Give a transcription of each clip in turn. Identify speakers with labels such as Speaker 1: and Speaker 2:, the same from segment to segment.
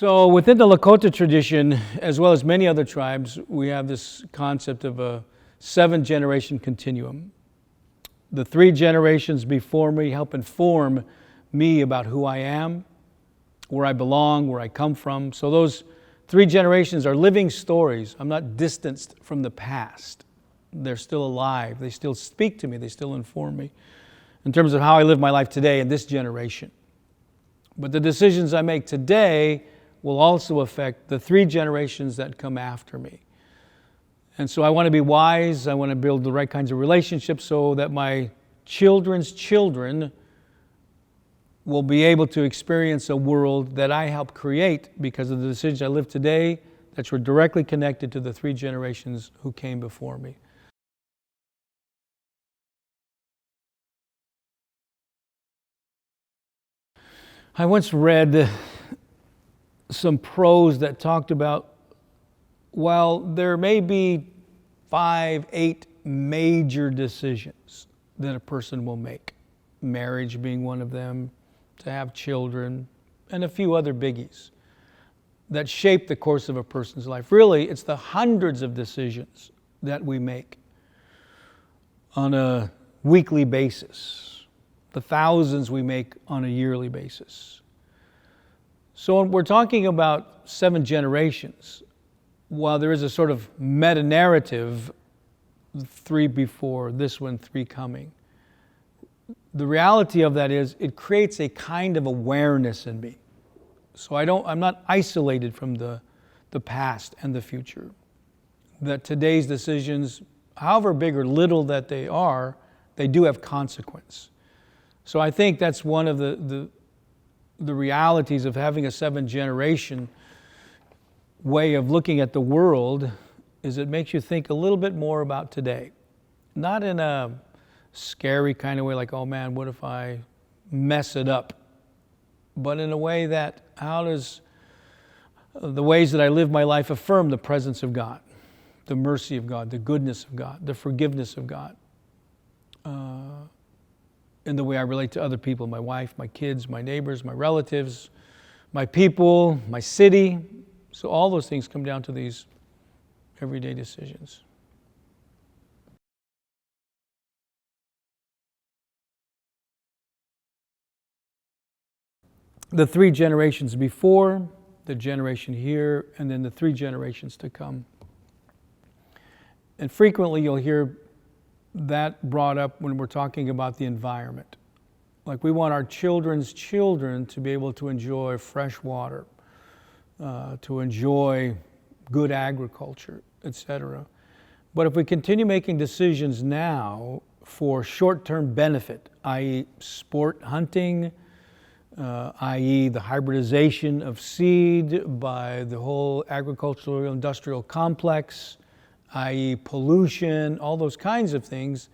Speaker 1: So within the Lakota tradition, as well as many other tribes, we have this concept of a 7-generation continuum. The 3 generations before me help inform me about who I am, where I belong, where I come from. So those 3 generations are living stories. I'm not distanced from the past. They're still alive. They still speak to me. They still inform me in terms of how I live my life today in this generation. But the decisions I make today will also affect the 3 generations that come after me. And so I want to be wise. I want to build the right kinds of relationships so that my children's children will be able to experience a world that I helped create because of the decisions I live today that were directly connected to the 3 generations who came before me. I once read some prose that talked about, while there may be 5, 8 major decisions that a person will make, marriage being one of them, to have children, and a few other biggies that shape the course of a person's life. Really, it's the hundreds of decisions that we make on a weekly basis, the thousands we make on a yearly basis. So when we're talking about 7 generations, while there is a sort of meta-narrative, 3 before, this one, 3 coming, the reality of that is it creates a kind of awareness in me. So I'm not isolated from the past and the future. That today's decisions, however big or little that they are, they do have consequence. So I think that's one of the realities of having a 7-generation way of looking at the world, is it makes you think a little bit more about today. Not in a scary kind of way like, oh man, what if I mess it up? But in a way that, how does the ways that I live my life affirm the presence of God, the mercy of God, the goodness of God, the forgiveness of God, in the way I relate to other people, my wife, my kids, my neighbors, my relatives, my people, my city. So all those things come down to these everyday decisions. The 3 generations before, the generation here, and then the 3 generations to come. And frequently you'll hear that brought up when we're talking about the environment. Like we want our children's children to be able to enjoy fresh water, to enjoy good agriculture, etc. But if we continue making decisions now for short-term benefit, i.e. sport hunting, i.e. the hybridization of seed by the whole agricultural industrial complex, i.e. pollution, all those kinds of things.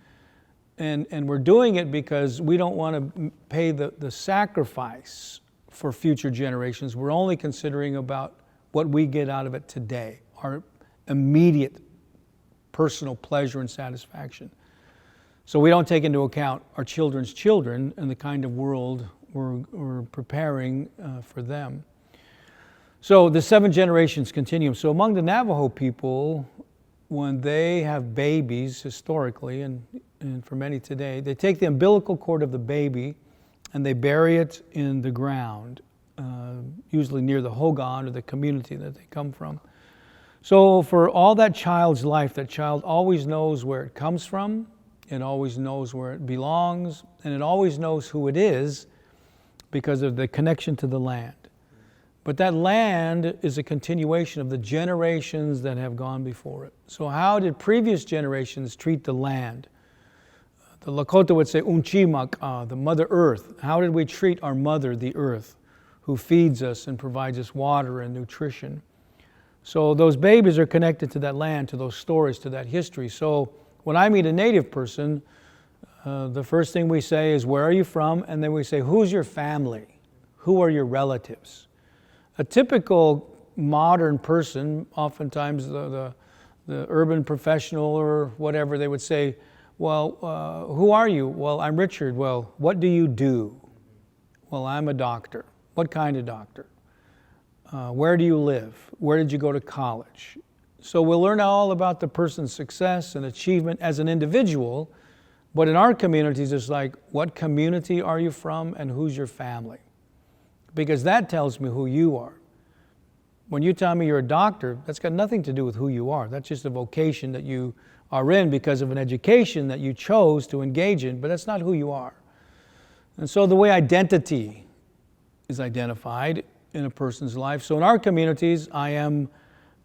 Speaker 1: And we're doing it because we don't want to pay the sacrifice for future generations. We're only considering about what we get out of it today, our immediate personal pleasure and satisfaction. So we don't take into account our children's children and the kind of world we're preparing for them. So the 7 generations continuum. So among the Navajo people, when they have babies historically, and for many today, they take the umbilical cord of the baby and they bury it in the ground, usually near the hogan or the community that they come from. So for all that child's life, that child always knows where it comes from, it always knows where it belongs, and it always knows who it is because of the connection to the land. But that land is a continuation of the generations that have gone before it. So how did previous generations treat the land? The Lakota would say, Unchimak, the Mother Earth. How did we treat our mother, the earth, who feeds us and provides us water and nutrition? So those babies are connected to that land, to those stories, to that history. So when I meet a Native person, the first thing we say is, where are you from? And then we say, who's your family? Who are your relatives? A typical modern person, oftentimes the urban professional or whatever, they would say, well, who are you? Well, I'm Richard. Well, what do you do? Well, I'm a doctor. What kind of doctor? Where do you live? Where did you go to college? So we'll learn all about the person's success and achievement as an individual, but in our communities, it's like, what community are you from and who's your family? Because that tells me who you are. When you tell me you're a doctor, that's got nothing to do with who you are. That's just a vocation that you are in because of an education that you chose to engage in, but that's not who you are. And so the way identity is identified in a person's life. So in our communities, I am,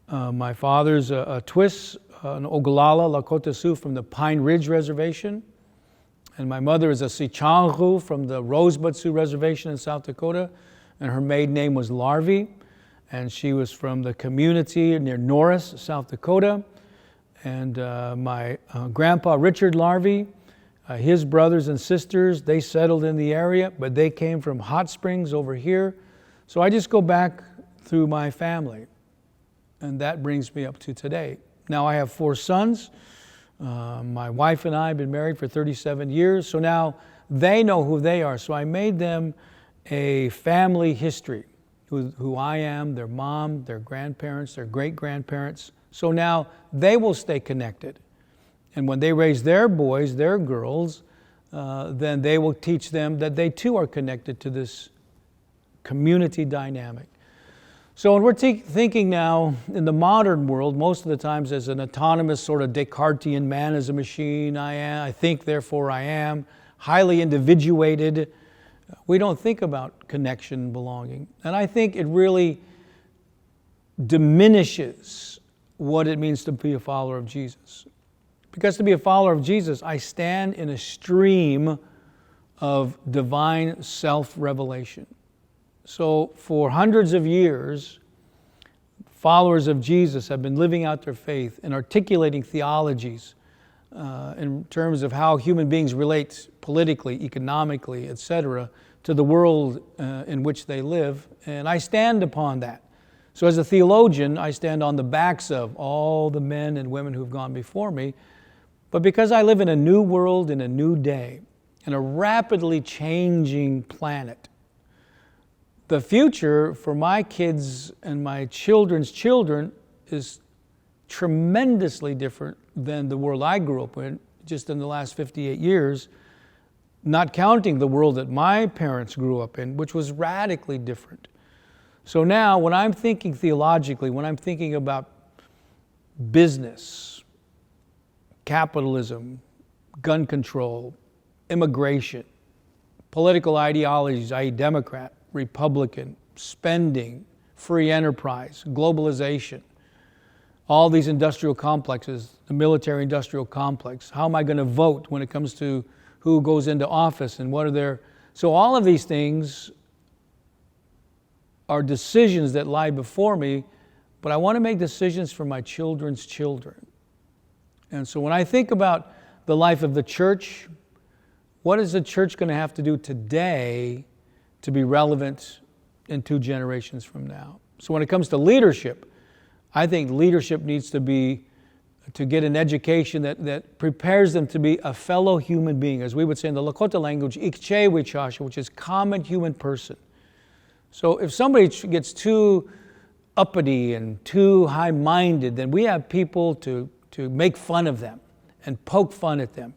Speaker 1: my father's a Twiss, an Oglala Lakota Sioux from the Pine Ridge Reservation. And my mother is a Sichanghu from the Rosebud Sioux Reservation in South Dakota. And her maiden name was Larvie. And she was from the community near Norris, South Dakota. And my grandpa, Richard Larvie, his brothers and sisters, they settled in the area, but they came from Hot Springs over here. So I just go back through my family. And that brings me up to today. Now I have 4 sons. My wife and I have been married for 37 years. So now they know who they are. So I made them a family history. Who I am, their mom, their grandparents, their great-grandparents. So now they will stay connected. And when they raise their boys, their girls, then they will teach them that they too are connected to this community dynamic. So when we're thinking now in the modern world, most of the times as an autonomous sort of Descartesian man as a machine, I think, therefore I am, highly individuated, we don't think about connection and belonging. And I think it really diminishes what it means to be a follower of Jesus. Because to be a follower of Jesus, I stand in a stream of divine self-revelation. So for hundreds of years, followers of Jesus have been living out their faith and articulating theologies in terms of how human beings relate politically, economically, etc., to the world in which they live. And I stand upon that. So as a theologian, I stand on the backs of all the men and women who've gone before me. But because I live in a new world, in a new day, in a rapidly changing planet, the future for my kids and my children's children is tremendously different than the world I grew up in just in the last 58 years, not counting the world that my parents grew up in, which was radically different. So now when I'm thinking theologically, when I'm thinking about business, capitalism, gun control, immigration, political ideologies, i.e. Democrat, Republican, spending, free enterprise, globalization, all these industrial complexes, the military-industrial complex, how am I going to vote when it comes to who goes into office and what are their... So all of these things are decisions that lie before me, but I want to make decisions for my children's children. And so when I think about the life of the church, what is the church going to have to do today to be relevant in 2 generations from now? So when it comes to leadership, I think leadership needs to get an education that prepares them to be a fellow human being, as we would say in the Lakota language, ikche wichasha, which is common human person. So if somebody gets too uppity and too high-minded, then we have people to make fun of them and poke fun at them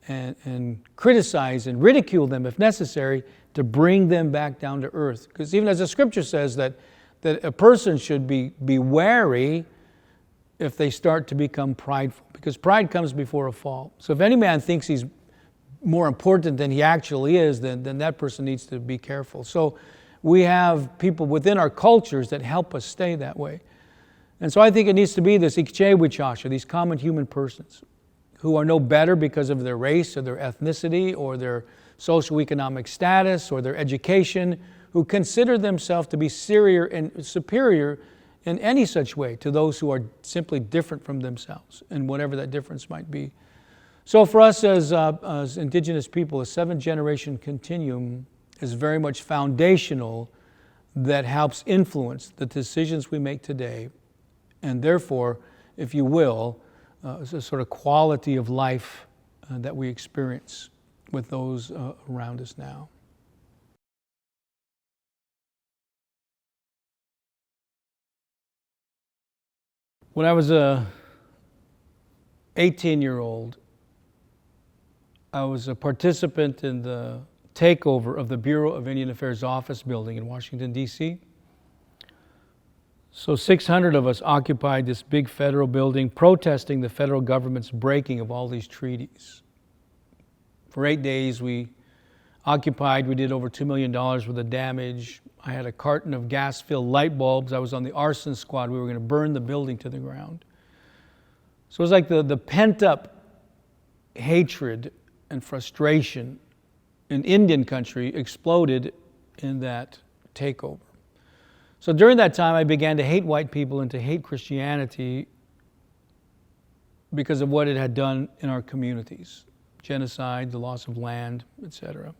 Speaker 1: and criticize and ridicule them if necessary to bring them back down to earth. Because even as the scripture says that a person should be wary if they start to become prideful, because pride comes before a fall. So if any man thinks he's more important than he actually is, then that person needs to be careful. So we have people within our cultures that help us stay that way. And so I think it needs to be this ikche wichasha, these common human persons who are no better because of their race or their ethnicity or their socioeconomic status or their education, who consider themselves to be superior in any such way to those who are simply different from themselves, and whatever that difference might be. So for us as Indigenous people, a 7-generation continuum is very much foundational, that helps influence the decisions we make today, and therefore, if you will, it's a sort of quality of life that we experience with those around us now. When I was a 18-year-old, I was a participant in the takeover of the Bureau of Indian Affairs office building in Washington, D.C. So 600 of us occupied this big federal building, protesting the federal government's breaking of all these treaties. For 8 days we occupied. We did over $2 million worth of damage. I had a carton of gas-filled light bulbs. I was on the arson squad. We were going to burn the building to the ground. So it was like the pent-up hatred and frustration in Indian country exploded in that takeover. So during that time, I began to hate white people and to hate Christianity because of what it had done in our communities. Genocide, the loss of land, etc.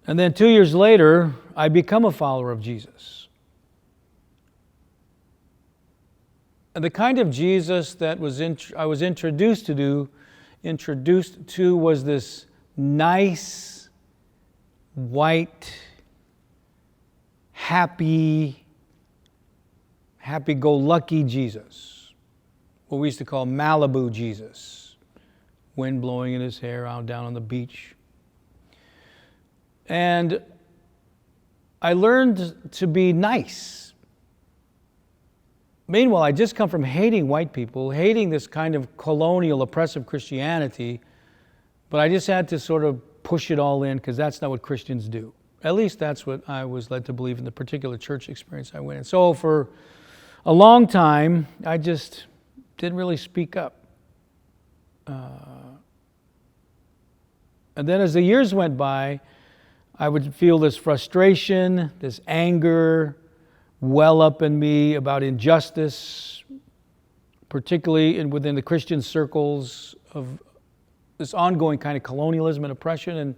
Speaker 1: And then 2 years later, I become a follower of Jesus. And the kind of Jesus that I was introduced to was this nice, white, happy-go-lucky Jesus. What we used to call Malibu Jesus. Wind blowing in his hair out down on the beach. And I learned to be nice. Meanwhile, I just come from hating white people, hating this kind of colonial, oppressive Christianity, but I just had to sort of push it all in because that's not what Christians do. At least that's what I was led to believe in the particular church experience I went in. So for a long time, I just didn't really speak up. And then as the years went by, I would feel this frustration, this anger well up in me about injustice, particularly within the Christian circles of this ongoing kind of colonialism and oppression.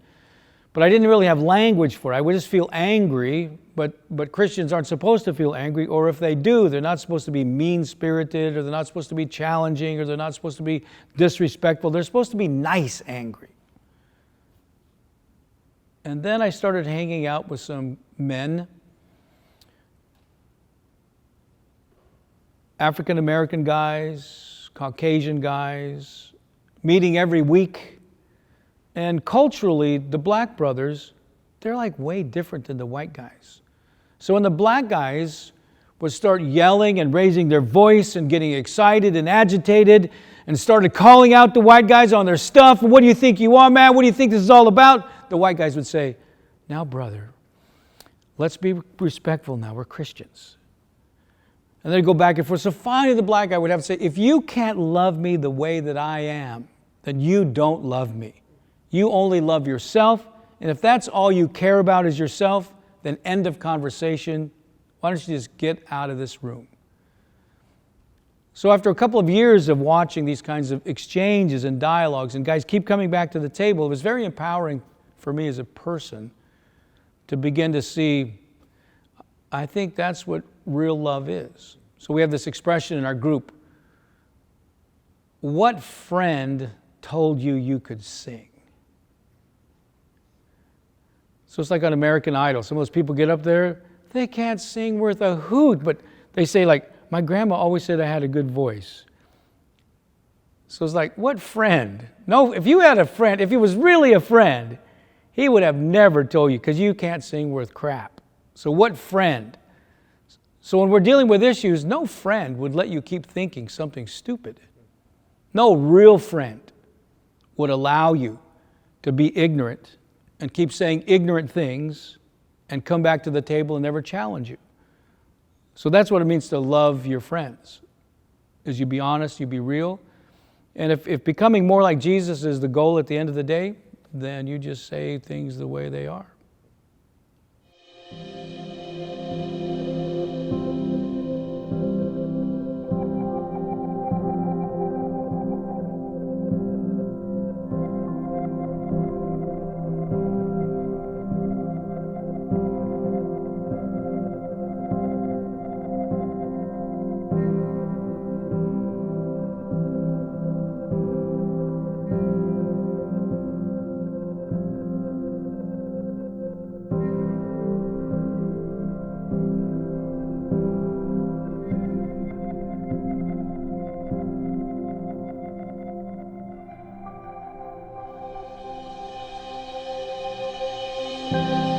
Speaker 1: But I didn't really have language for it. I would just feel angry, but Christians aren't supposed to feel angry, or if they do, they're not supposed to be mean-spirited, or they're not supposed to be challenging, or they're not supposed to be disrespectful. They're supposed to be nice angry. And then I started hanging out with some men, African American guys, Caucasian guys, meeting every week. And culturally, the black brothers, they're like way different than the white guys. So when the black guys would start yelling and raising their voice and getting excited and agitated and started calling out the white guys on their stuff, what do you think you are, man? What do you think this is all about? The white guys would say, now, brother, let's be respectful now. We're Christians. And they'd go back and forth. So finally the black guy would have to say, if you can't love me the way that I am, then you don't love me. You only love yourself. And if that's all you care about is yourself, then end of conversation. Why don't you just get out of this room? So after a couple of years of watching these kinds of exchanges and dialogues, and guys keep coming back to the table, it was very empowering for me as a person to begin to see, I think that's what real love is. So we have this expression in our group, what friend told you you could sing? So it's like on American Idol. Some of those people get up there, they can't sing worth a hoot, but they say like, my grandma always said I had a good voice. So it's like, what friend? No, if you had a friend, if he was really a friend, he would have never told you because you can't sing worth crap. So what friend? So when we're dealing with issues, no friend would let you keep thinking something stupid. No real friend would allow you to be ignorant and keep saying ignorant things and come back to the table and never challenge you. So that's what it means to love your friends, is you be honest, you be real. And if becoming more like Jesus is the goal at the end of the day, then you just say things the way they are. you.